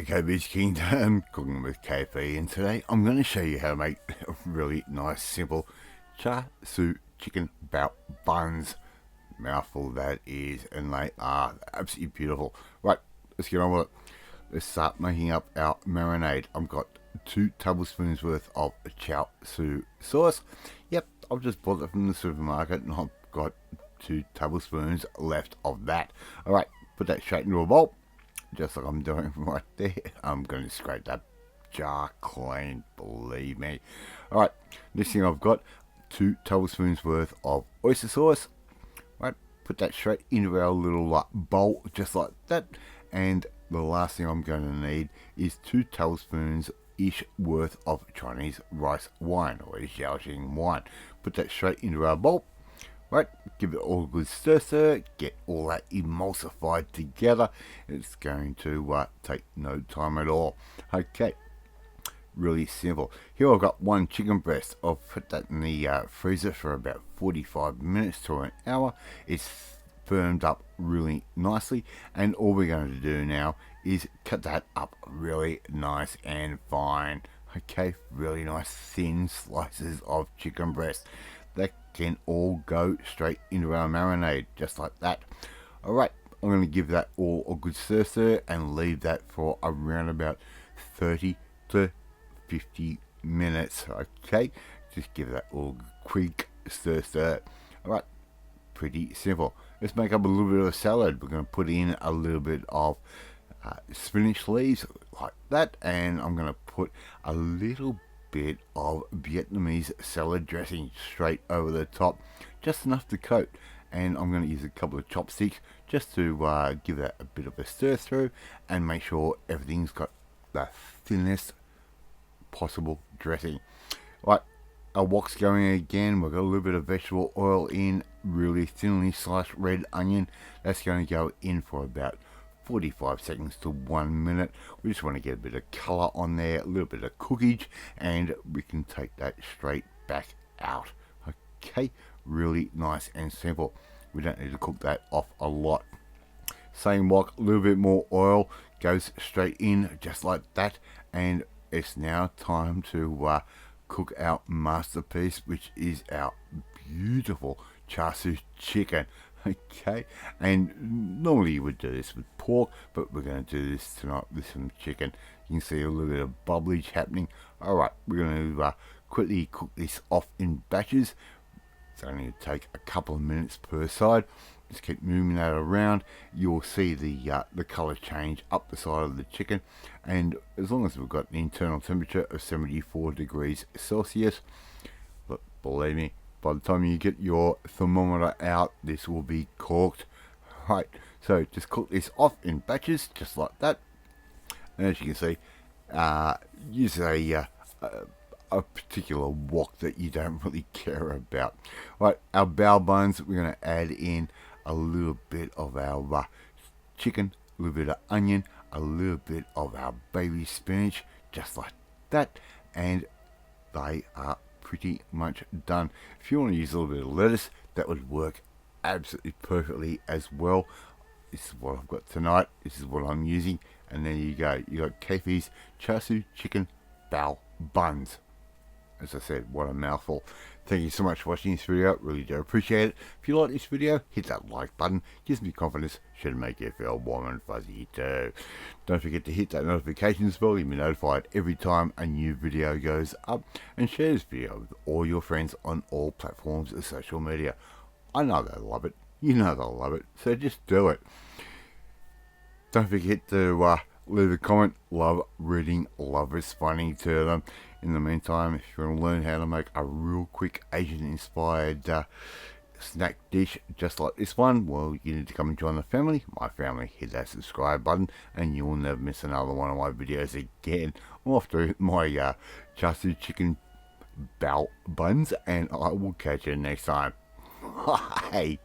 to KP's Kingdom, cooking with KP, and today I'm going to show you how to make a really nice, simple Char Siew chicken bao buns. Mouthful that is, and they are absolutely beautiful. Right, let's get on with it. Let's start making up our marinade. I've got 2 tablespoons worth of Char Siew sauce. Yep, I've just bought it from the supermarket and I've got 2 tablespoons left of that. Alright, put that straight into a bowl. Just like I'm doing right there. I'm going to scrape that jar clean, believe me. Alright, next thing I've got 2 tablespoons worth of oyster sauce. Right, put that straight into our little bowl, just like that. And the last thing I'm going to need is 2 tablespoons-ish worth of Chinese rice wine, or Shaoxing wine. Put that straight into our bowl. Right, give it all a good stir, get all that emulsified together. It's going to take no time at all. Okay, really simple. Here I've got 1 chicken breast. I'll put that in the freezer for about 45 minutes to an hour. It's firmed up really nicely, and all we're going to do now is cut that up really nice and fine. Okay, really nice thin slices of chicken breast. That can all go straight into our marinade, just like that. Alright, I'm going to give that all a good stir and leave that for around about 30 to 50 minutes. Okay, just give that all a quick stir. Alright, pretty simple. Let's make up a little bit of a salad. We're going to put in a little bit of spinach leaves like that, and I'm going to put a little bit of Vietnamese salad dressing straight over the top, just enough to coat. And I'm going to use a couple of chopsticks just to give that a bit of a stir through and make sure everything's got the thinnest possible dressing. Right, our wok's going again. We've got a little bit of vegetable oil in, really thinly sliced red onion. That's going to go in for about 45 seconds to 1 minute. We just want to get a bit of colour on there, a little bit of cookage, and we can take that straight back out. Okay, really nice and simple. We don't need to cook that off a lot. Same wok, a little bit more oil, goes straight in just like that, and it's now time to cook our masterpiece, which is our beautiful Char Siew chicken. Okay, and normally you would do this with pork, but we're going to do this tonight with some chicken. You can see a little bit of bubblage happening. Alright, we're going to quickly cook this off in batches. It's only going to take a couple of minutes per side. Just keep moving that around. You'll see the colour change up the side of the chicken, and as long as we've got an internal temperature of 74 degrees Celsius, but believe me, by the time you get your thermometer out, this will be cooked. Right, so just cook this off in batches, just like that. And as you can see, use a particular wok that you don't really care about. Right, our bao buns, we're going to add in a little bit of our chicken, a little bit of onion, a little bit of our baby spinach, just like that. And they are pretty much done. If you want to use a little bit of lettuce, that would work absolutely perfectly as well. This is what I've got tonight. This is what I'm using, and there you go. You got KP's Char Siew chicken bao buns. As I said, what a mouthful. Thank you so much for watching this video. Really do appreciate it. If you like this video, hit that like button. Gives me confidence. Should make you feel warm and fuzzy too. Don't forget to hit that notifications bell. You'll be notified every time a new video goes up. And share this video with all your friends on all platforms of social media. I know they'll love it. You know they'll love it. So just do it. Don't forget to leave a comment. Love reading, love responding to them. In the meantime, if you want to learn how to make a real quick Asian inspired snack dish just like this one, well, you need to come and join the family, my family. Hit that subscribe button and you will never miss another one of my videos again. I'm off to my Char Siew chicken bao buns, and I will catch you next time. Bye.